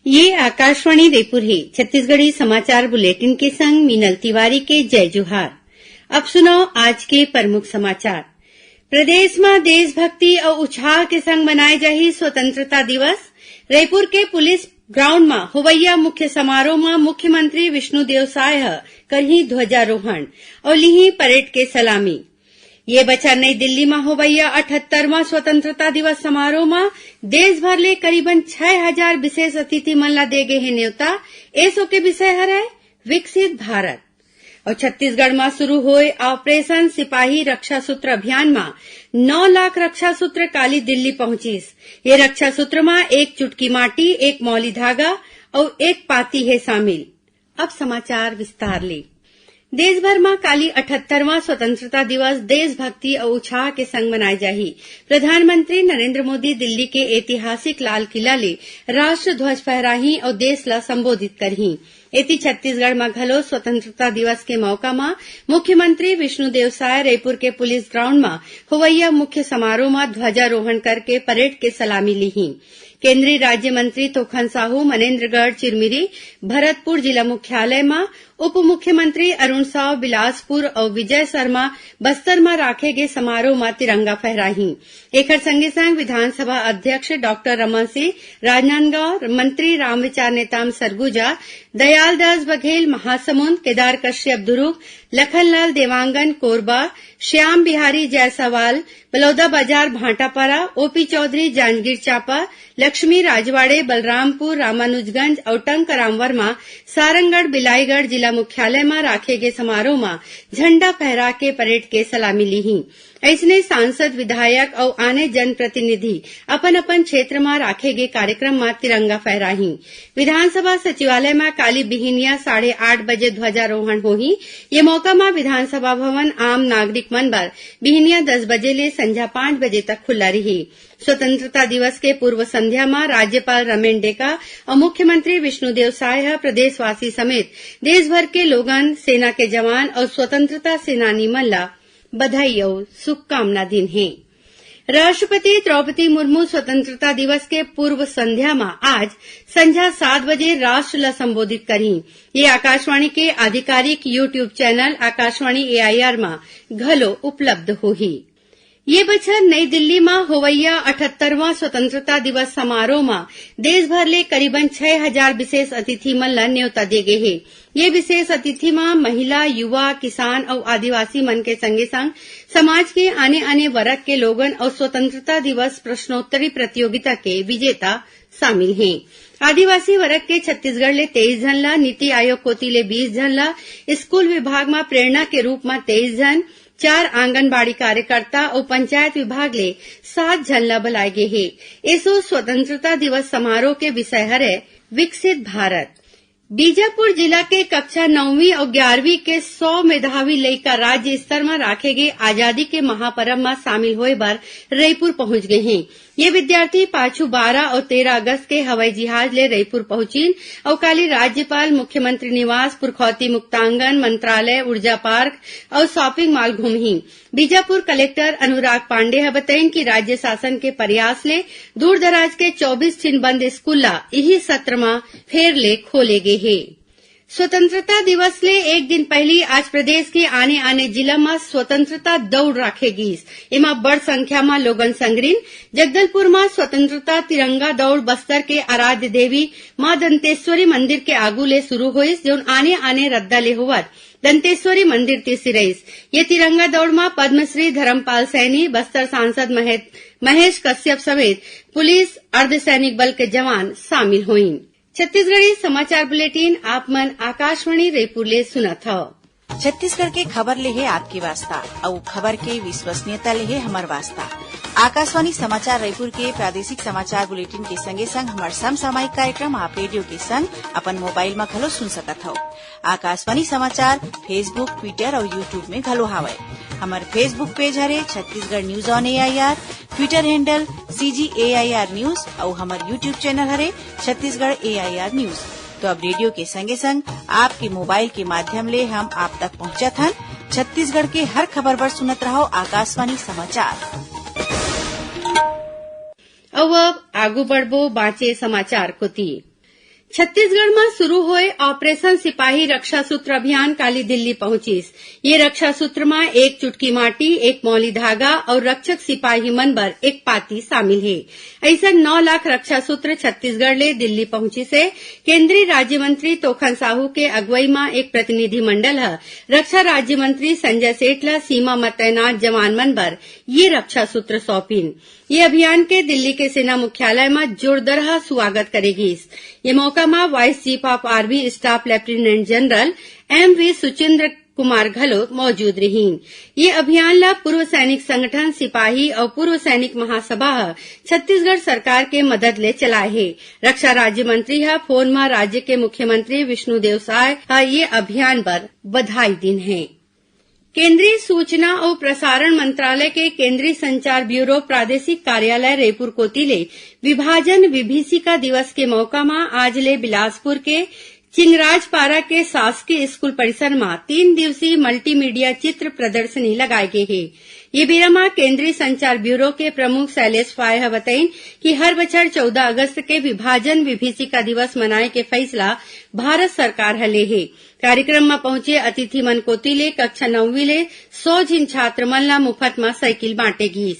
ये आकाशवाणी रेयपुर है। छत्तीसगढ़ी समाचार बुलेटिन के संग मीनल तिवारी के जय जोहार। अब सुनो आज के प्रमुख समाचार। प्रदेश में देशभक्ति और उत्साह के संग मनाए जाही स्वतंत्रता दिवस। रायपुर के पुलिस ग्राउंड में होवैया मुख्य समारोह में मुख्यमंत्री विष्णुदेव साय करही ध्वजारोहण और लिही परेड के सलामी। ये बच्चा नई दिल्ली में होवैया 78वां स्वतंत्रता दिवस समारोह में देश भर ले करीबन 6000 विशेष अतिथि मन ला दे गए है न्योता। एसो के विषय हरै विकसित भारत। और छत्तीसगढ़ में शुरू हुए ऑपरेशन सिपाही रक्षा सूत्र अभियान में 9 लाख रक्षा सूत्र काली दिल्ली पहुंचीस। ये रक्षा सूत्र में एक चुटकी माटी, एक मौली धागा और एक पाती है शामिल। अब समाचार विस्तार ले। देश भर में काली 78वां स्वतंत्रता दिवस देशभक्ति और उत्साह के संग मनाए जाही। प्रधानमंत्री नरेंद्र मोदी दिल्ली के ऐतिहासिक लाल किला ले राष्ट्र ध्वज फहराही और देश ला संबोधित करही। एति छत्तीसगढ़ में घलो स्वतंत्रता दिवस के मौका में मुख्यमंत्री विष्णुदेव साय रायपुर के पुलिस ग्राउंड में होवैया मुख्य समारोह में ध्वजारोहण करके परेड के सलामी लीही। केंद्रीय राज्य मंत्री तोखन साहू मनेन्द्रगढ़ चिरमिरी भरतपुर जिला मुख्यालय में, उप मुख्यमंत्री अरुण साव बिलासपुर और विजय शर्मा बस्तर में राखे गए समारोह में तिरंगा फहराही। एकर संगे संग विधानसभा अध्यक्ष डॉक्टर रमन सिंह राजनांदगांव, मंत्री रामविचार नेताम सरगुजा, दयालदास बघेल महासमुंद, केदार कश्यप दुर्ग, लखनलाल देवांगन कोरबा, श्याम बिहारी जायसवाल बलौदाबाजार भाटापारा, ओपी चौधरी जांजगीर चांपा, लक्ष्मी राजवाड़े बलरामपुर रामानुजगंज और टंकराम वर्मा सारंगढ़ बिलाईगढ़ जिला मुख्यालय में राखे गए समारोह में झंडा फहरा के परेड के सलामी लीही। ऐसने सांसद, विधायक और आने जनप्रतिनिधि अपन अपन क्षेत्र में राखे गए कार्यक्रम में तिरंगा फहराही। विधानसभा सचिवालय में काली बिहिनिया 8:30 बजे ध्वजारोहण होही। ये मौका में विधानसभा भवन आम नागरिक मन बर बिहिनिया 10 बजे ले संध्या 5 बजे तक खुला रही। स्वतंत्रता दिवस के पूर्व संध्या में राज्यपाल रमेन डेका और मुख्यमंत्री विष्णुदेव साय प्रदेशवासी समेत देश भर के लोगन, सेना के जवान और स्वतंत्रता सेनानी मन ला बधाई और शुभकामना दिन है। राष्ट्रपति द्रौपदी मुर्मू स्वतंत्रता दिवस के पूर्व संध्या में आज संध्या 7 बजे राष्ट्र ला संबोधित करही। ये आकाशवाणी के आधिकारिक यूट्यूब चैनल आकाशवाणी AIR में घलो उपलब्ध होही। ये बछर नई दिल्ली में होवैया 78वां स्वतंत्रता दिवस समारोह में देश भर ले करीबन 6000 विशेष अतिथि मन ला न्योता दे गए है। ये विशेष अतिथि में महिला, युवा, किसान और आदिवासी मन के संगे संग समाज के आने आने वर्ग के लोगन और स्वतंत्रता दिवस प्रश्नोत्तरी प्रतियोगिता के विजेता शामिल हैं। आदिवासी वर्ग के छत्तीसगढ़ ले 23 जन ला, नीति आयोग कोती ले 20 जन ला, स्कूल विभाग में प्रेरणा के रूप में 23 जन, 4 आंगनबाड़ी कार्यकर्ता और पंचायत विभाग ले 7 जन ला बुलाए गए है। एसो स्वतंत्रता दिवस समारोह के विषय हरै विकसित भारत। बीजापुर जिला के कक्षा 9वीं और 11वीं के 100 मेधावी लइका राज्य स्तर में राखे गए आजादी के महापर्व में शामिल होए बर रायपुर पहुंच गए हैं। ये विद्यार्थी पाछू 12 और 13 अगस्त के हवाई जहाज ले रायपुर पहुंचीन और काली राज्यपाल, मुख्यमंत्री निवास, पुरखौती मुक्तांगन, मंत्रालय, ऊर्जा पार्क और शॉपिंग मॉल घूमही। बीजापुर कलेक्टर अनुराग पांडे बताइन कि राज्य शासन के प्रयास ले दूर दराज के 24 ठिन बंद स्कूल ला यही सत्र में फेर ले खोले गए है। स्वतंत्रता दिवस ले एक दिन पहले आज प्रदेश के आने आने जिला में स्वतंत्रता दौड़ राखे गईस। एमा बड़ संख्या में लोगन संगरीन। जगदलपुर में स्वतंत्रता तिरंगा दौड़ बस्तर के आराध्य देवी मां दंतेश्वरी मंदिर के आगू ले शुरू होइस, जो आने आने रद्दा ले होवत दंतेश्वरी मंदिर तिरसिरइस। ये तिरंगा दौड़ में पद्मश्री धर्मपाल सैनी, बस्तर सांसद महेश कश्यप समेत पुलिस, अर्धसैनिक बल के जवान शामिल हुईन। छत्तीसगढ़ी समाचार बुलेटिन आप मन आकाशवाणी रायपुर ले सुनत हव। छत्तीसगढ़ के खबर ले है आपके वास्ता और खबर के विश्वसनीयता ले है हमर वास्ता। आकाशवाणी समाचार रायपुर के प्रादेशिक समाचार बुलेटिन के संगे संग हमार समसामयिक कार्यक्रम आप रेडियो के संग अपन मोबाइल में घलो सुन सकत हव। आकाशवाणी समाचार फेसबुक, ट्विटर और यूट्यूब में घलो हावय। हमार फेसबुक पेज हरे Chhattisgarh news on AIR, Twitter handle CGAIR news और हमार यूट्यूब चैनल हरे छत्तीसगढ़ AIR न्यूज। तो अब रेडियो के संगे संग आपके मोबाइल के माध्यम ले हम आप तक पहुंचत हन। छत्तीसगढ़ के हर खबर पर सुनत रहो आकाशवाणी समाचार। अब आगू बढ़बो बाँचे समाचार कोती। छत्तीसगढ़ में शुरू हुए ऑपरेशन सिपाही रक्षा सूत्र अभियान काली दिल्ली पहुंचीस। ये रक्षा सूत्र में एक चुटकी माटी, एक मौली धागा और रक्षक सिपाही मन बर एक पाती शामिल है। ऐसा 9 लाख रक्षा सूत्र छत्तीसगढ़ ले दिल्ली पहुंची से केंद्रीय राज्य मंत्री तोखन साहू के अगुवाई में एक प्रतिनिधि मंडल है रक्षा राज्य मंत्री संजय सेठ ला सीमा में तैनात जवान मन बर ये रक्षा सूत्र सौंपिन। ये अभियान के दिल्ली के सेना मुख्यालय में जोरदार स्वागत करेगी। ये मौका में vice chief of army staff lieutenant general M.V. Suchindra Kumar घलो मौजूद रहीन। ये अभियान ला पूर्व सैनिक संगठन सिपाही और पूर्व सैनिक महासभा छत्तीसगढ़ सरकार के मदद ले चलाए है। रक्षा राज्य मंत्री फोन में राज्य के मुख्यमंत्री विष्णुदेव साय ये अभियान पर बधाई दिन है। केंद्रीय सूचना और प्रसारण मंत्रालय के केंद्रीय संचार ब्यूरो प्रादेशिक कार्यालय रायपुर कोतिले विभाजन विभीषिका दिवस के मौका में आज ले बिलासपुर के चिंगराजपारा के शासकीय स्कूल परिसर में 3 दिवसीय मल्टीमीडिया चित्र प्रदर्शनी लगाए गए है। ये बेरा केंद्रीय संचार ब्यूरो के प्रमुख शैलेश फाय बताइन कि हर बछर 14 अगस्त के विभाजन विभीषिका दिवस मनाए के फैसला भारत सरकार हले है। कार्यक्रम में पहुंचे अतिथि मन कोतिले कक्षा 9वीं ले 100 जिन छात्र मन ला मुफ्त में साइकिल बांटेगी।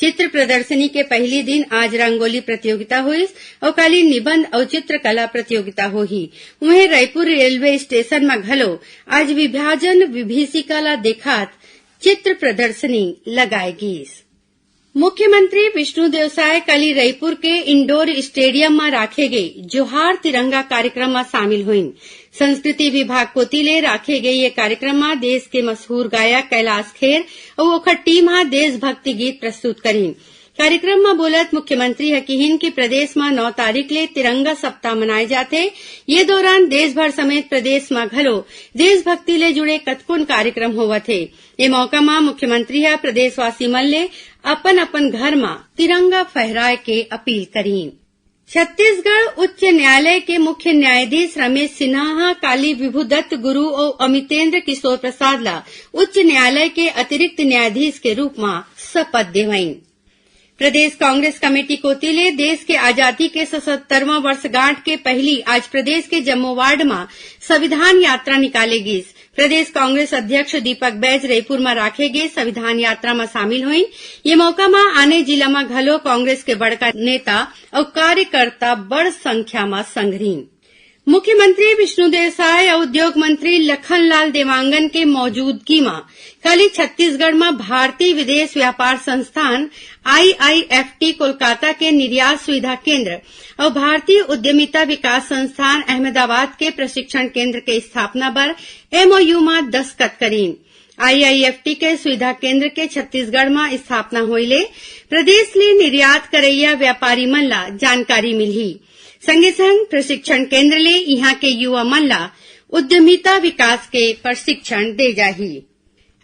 चित्र प्रदर्शनी के पहले दिन आज रंगोली प्रतियोगिता हुई और कल निबंध और चित्रकला प्रतियोगिता होही। वहीं रायपुर रेलवे स्टेशन में घलो आज विभाजन विभीषिका ला देखात चित्र प्रदर्शनी लगाएगी। मुख्यमंत्री विष्णुदेव साय कल रायपुर के इंडोर स्टेडियम में राखे गए जोहार तिरंगा कार्यक्रम में शामिल हुईन। संस्कृति विभाग कोतिले राखे गए ये कार्यक्रम में देश के मशहूर गायक कैलाश खेर और ओखर टीम देशभक्ति गीत प्रस्तुत करीन। कार्यक्रम में बोलत मुख्यमंत्री हकीहिन कि प्रदेश में 9 तारीख ले तिरंगा सप्ताह मनाए जाते। ये दौरान देश भर समेत प्रदेश में घलो देशभक्ति ले जुड़े कतकुन कार्यक्रम होवत है। ये मौका में मुख्यमंत्री प्रदेशवासी मन ले अपन अपन घर में तिरंगा फहराए के अपील करीन। छत्तीसगढ़ उच्च न्यायालय के मुख्य न्यायाधीश रमेश सिन्हा काली विभुदत्त गुरु और अमितेंद्र किशोर प्रसाद ला उच्च न्यायालय के अतिरिक्त न्यायाधीश के रूप में शपथ दिवाईन। प्रदेश कांग्रेस कमेटी कोतिले देश के आजादी के 77वां वर्षगांठ के पहली आज प्रदेश के जम्मू वार्ड में संविधान यात्रा निकालेगी। प्रदेश कांग्रेस अध्यक्ष दीपक बैज रायपुर में राखे गए संविधान यात्रा में शामिल हुई। ये मौका में आने जिला में घलो कांग्रेस के बड़का नेता और कार्यकर्ता बड़ संख्या में संगरीन। मुख्यमंत्री विष्णुदेव साय और उद्योग मंत्री लखनलाल देवांगन के मौजूदगी में कल छत्तीसगढ़ में भारतीय विदेश व्यापार संस्थान IIFT कोलकाता के निर्यात सुविधा केंद्र और भारतीय उद्यमिता विकास संस्थान अहमदाबाद के प्रशिक्षण केंद्र के स्थापना पर MOU में दस्तखत करीन। IIFT के सुविधा केंद्र के छत्तीसगढ़ में स्थापना होइले प्रदेश ले निर्यात करैया व्यापारी मन ला जानकारी मिलही। संगे संग प्रशिक्षण केंद्र ले यहाँ के युवा मन ला उद्यमिता विकास के प्रशिक्षण दे जाही।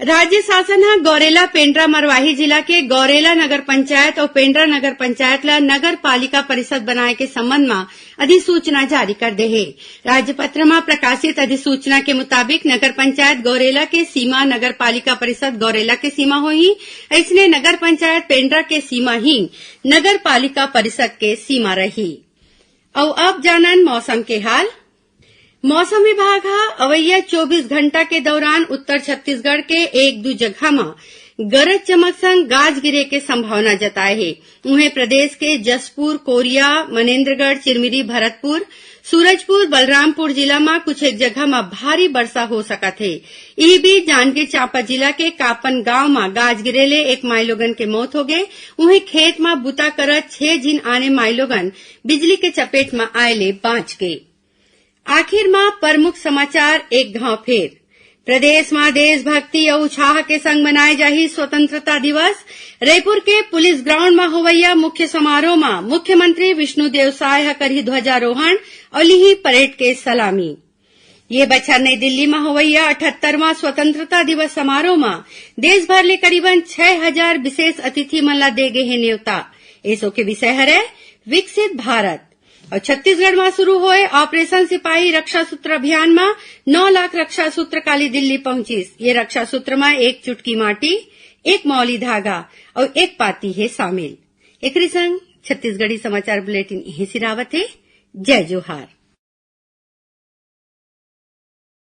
राज्य शासन गौरेला पेंड्रा मरवाही जिला के गौरेला नगर पंचायत और पेंड्रा नगर पंचायत ला नगर पालिका परिषद बनाए के संबंध में अधिसूचना जारी कर दे है। राजपत्र में प्रकाशित अधिसूचना के मुताबिक नगर पंचायत गौरेला के सीमा नगर पालिका परिषद गौरेला के सीमा होही। ऐसने नगर पंचायत पेंड्रा के सीमा ही नगर पालिका परिषद के सीमा रही। और अब जानन मौसम के हाल। मौसम विभाग अवैया 24 घंटा के दौरान उत्तर छत्तीसगढ़ के 1-2 जगह में गरज चमक संग गाज गिरे के संभावना जताए है। उन्हें प्रदेश के जसपुर, कोरिया, मनेन्द्रगढ़, चिरमिरी, भरतपुर, सूरजपुर, बलरामपुर जिला में कुछ एक जगह में भारी वर्षा हो सकत है। ई बीच जांजगीर चांपा जिला के कापन गांव में गाज गिरेले 1 माइलोगन के मौत हो गए। उन्हें खेत में बुता करत 6 जिन आने माइलोगन बिजली के चपेट में आयले बाँच गए। आखिर में प्रमुख समाचार एक घाव फेर। प्रदेश में देशभक्ति और उत्साह के संग मनाए जाही स्वतंत्रता दिवस। रायपुर के पुलिस ग्राउंड में होवैया मुख्य समारोह में मुख्यमंत्री विष्णुदेव साय करही ध्वजारोहण और लिही परेड के सलामी। ये बछर नई दिल्ली में होवैया 78वां स्वतंत्रता दिवस समारोह में देश भर ले करीबन 6000 विशेष अतिथि मन ला दे गए है न्योता। ऐसो के विषय हरे विकसित भारत। और छत्तीसगढ़ में शुरू हुए ऑपरेशन सिपाही रक्षा सूत्र अभियान में 9 लाख रक्षा सूत्र काली दिल्ली पहुंचीस। ये रक्षा सूत्र में एक चुटकी माटी, एक मौली धागा और एक पाती है शामिल। एकरी संग छत्तीसगढ़ी समाचार बुलेटिन यहीं सिरावत है। जय जोहार।